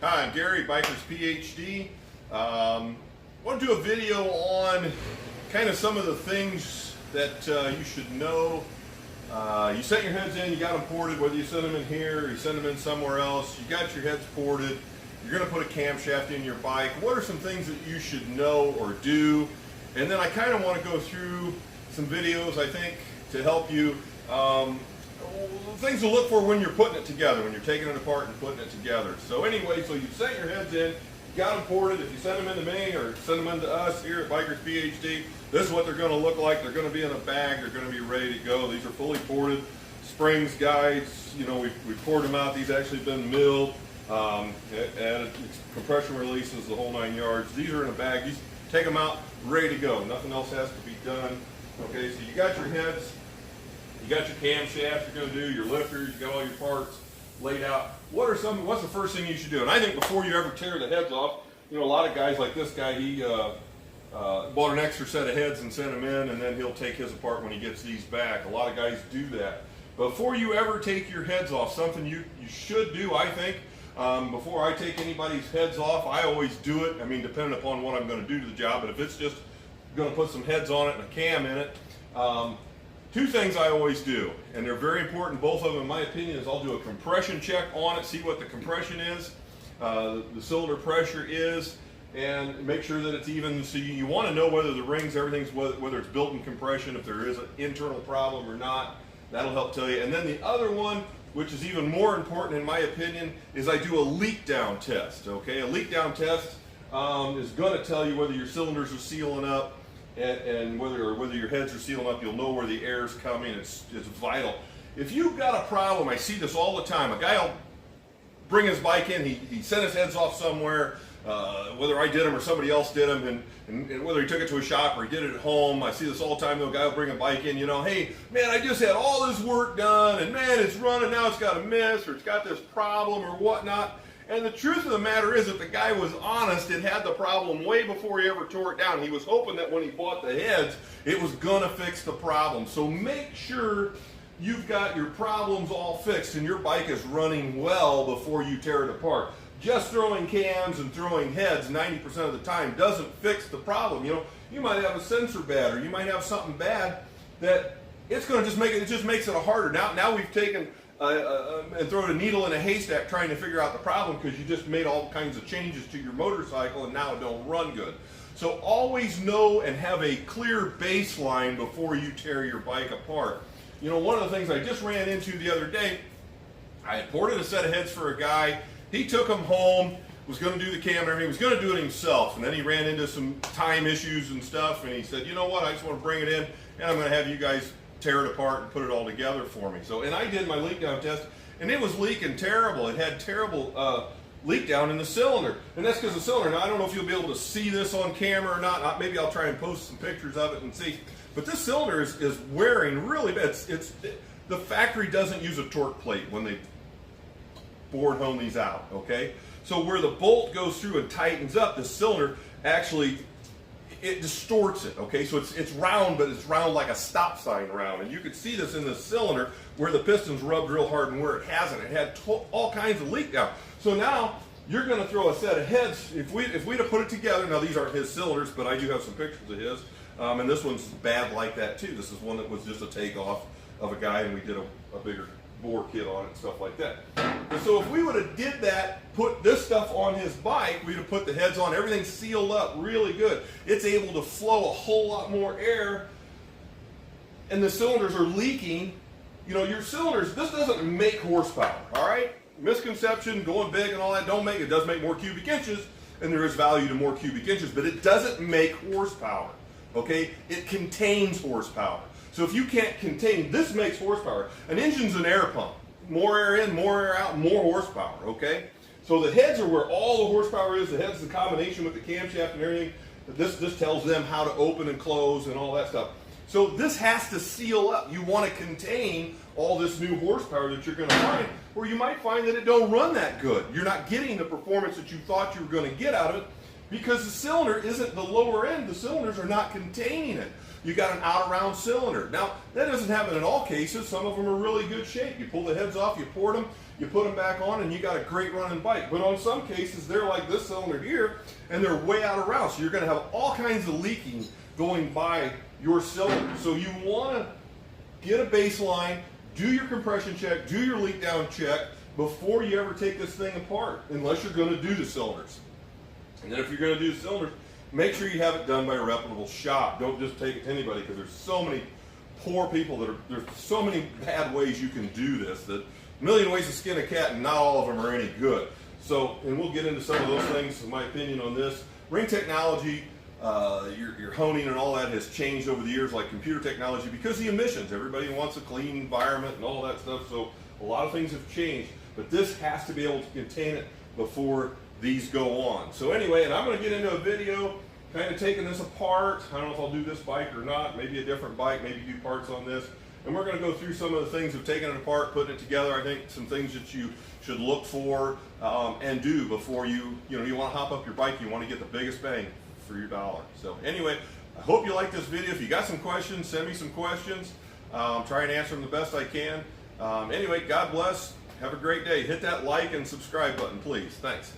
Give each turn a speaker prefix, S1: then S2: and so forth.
S1: Hi, I'm Gary, Biker's PhD. Want to do a video on kind of some of the things that you should know. You sent your heads in, you got them ported, whether you send them in here or you send them in somewhere else. You got your heads ported. You're going to put a camshaft in your bike. What are some things that you should know or do? And then I kind of want to go through some videos, I think, to help you. Things to look for when you're putting it together, when you're taking it apart and putting it together. So anyway, so you sent your heads in, you got them ported. If you send them into me or send them into us here at Biker's PhD, this is what they're going to look like. They're going to be in a bag. They're going to be ready to go. These are fully ported. Springs, guides, you know, we've poured them out. These actually been milled, added compression releases, the whole 9 yards. These are in a bag. You take them out, ready to go. Nothing else has to be done. Okay, so you got your heads. You got your camshaft you're going to do, your lifters, you got all your parts laid out. What's the first thing you should do? And I think before you ever tear the heads off, you know, a lot of guys like this guy, he bought an extra set of heads and sent them in, and then he'll take his apart when he gets these back. A lot of guys do that. Before you ever take your heads off, something you should do, I think, before I take anybody's heads off, I always do it. I mean, depending upon what I'm going to do to the job, but if it's just going to put some heads on it and a cam in it, two things I always do, and they're very important, both of them in my opinion, is I'll do a compression check on it, see what the compression is, the cylinder pressure is, and make sure that it's even. So you want to know whether the rings, everything's, whether it's built-in compression, if there is an internal problem or not. That'll help tell you. And then the other one, which is even more important in my opinion, is I do a leak down test. Okay, a leak down test is going to tell you whether your cylinders are sealing up, and whether your heads are sealing up. You'll know where the air is coming. It's vital. If you've got a problem, I see this all the time. A guy will bring his bike in. He sent his heads off somewhere, whether I did them or somebody else did them, and whether he took it to a shop or he did it at home. I see this all the time. A guy will bring a bike in. You know, hey man, I just had all this work done, and man, it's running now. It's got a miss, or it's got this problem, or whatnot. And the truth of the matter is, if the guy was honest, it had the problem way before he ever tore it down. He was hoping that when he bought the heads, it was going to fix the problem. So make sure you've got your problems all fixed and your bike is running well before you tear it apart. Just throwing cams and throwing heads 90% of the time doesn't fix the problem. You know, you might have a sensor bad, or you might have something bad that it's going to just make it. It just makes it harder. Now we've taken and thrown a needle in a haystack trying to figure out the problem because you just made all kinds of changes to your motorcycle and now it don't run good. So always know and have a clear baseline before you tear your bike apart. You know, one of the things I just ran into the other day, I had ported a set of heads for a guy. He took them home, was going to do the cam and everything, he was going to do it himself, and then he ran into some time issues and stuff, and he said, you know what, I just want to bring it in and I'm going to have you guys tear it apart and put it all together for me. So, and I did my leak down test, and it was leaking terrible. It had terrible leak down in the cylinder, and that's because the cylinder. Now I don't know if you'll be able to see this on camera or not. Maybe I'll try and post some pictures of it and see. But this cylinder is wearing really bad. The factory doesn't use a torque plate when they board hone these out. Okay, so where the bolt goes through and tightens up, the cylinder actually, it distorts it. Okay, so it's round, but it's round like a stop sign round, and you can see this in the cylinder where the piston's rubbed real hard and where it hasn't. It had all kinds of leak down. So now you're going to throw a set of heads. If we'd have put it together, now these aren't his cylinders, but I do have some pictures of his, and this one's bad like that too. This is one that was just a takeoff of a guy, and we did a bigger bore kit on it and stuff like that. And so if we would have did that, put this stuff on his bike, we'd have put the heads on, everything sealed up really good. It's able to flow a whole lot more air, and the cylinders are leaking. You know, your cylinders, this doesn't make horsepower, all right? Misconception, going big and all that, don't make it. It does make more cubic inches, and there is value to more cubic inches, but it doesn't make horsepower, okay? It contains horsepower. So if you can't contain, this makes horsepower. An engine's an air pump. More air in, more air out, more horsepower, okay? So the heads are where all the horsepower is. The head's the combination with the camshaft and everything. This tells them how to open and close and all that stuff. So this has to seal up. You want to contain all this new horsepower that you're going to find, or you might find that it don't run that good. You're not getting the performance that you thought you were going to get out of it because the cylinder isn't the lower end. The cylinders are not containing it. You got an out-of-round cylinder. Now, that doesn't happen in all cases. Some of them are really good shape. You pull the heads off, you port them, you put them back on, and you got a great running bike. But on some cases, they're like this cylinder here, and they're way out of round. So you're going to have all kinds of leaking going by your cylinder. So you want to get a baseline, do your compression check, do your leak down check before you ever take this thing apart, unless you're going to do the cylinders. And then if you're going to do the cylinders, make sure you have it done by a reputable shop. Don't just take it to anybody, because there's so many poor people there's so many bad ways you can do this, that a million ways to skin a cat, and not all of them are any good. So, and we'll get into some of those things, in my opinion, on this. Ring technology, your honing and all that has changed over the years, like computer technology, because of the emissions. Everybody wants a clean environment and all that stuff, so a lot of things have changed. But this has to be able to contain it before these go on. So anyway, and I'm going to get into a video kind of taking this apart. I don't know if I'll do this bike or not, maybe a different bike, maybe do parts on this. And we're going to go through some of the things of taking it apart, putting it together. I think some things that you should look for and do before you want to hop up your bike. You want to get the biggest bang for your dollar. So anyway, I hope you like this video. If you got some questions, send me some questions. Try and answer them the best I can. Anyway, God bless. Have a great day. Hit that like and subscribe button, please. Thanks.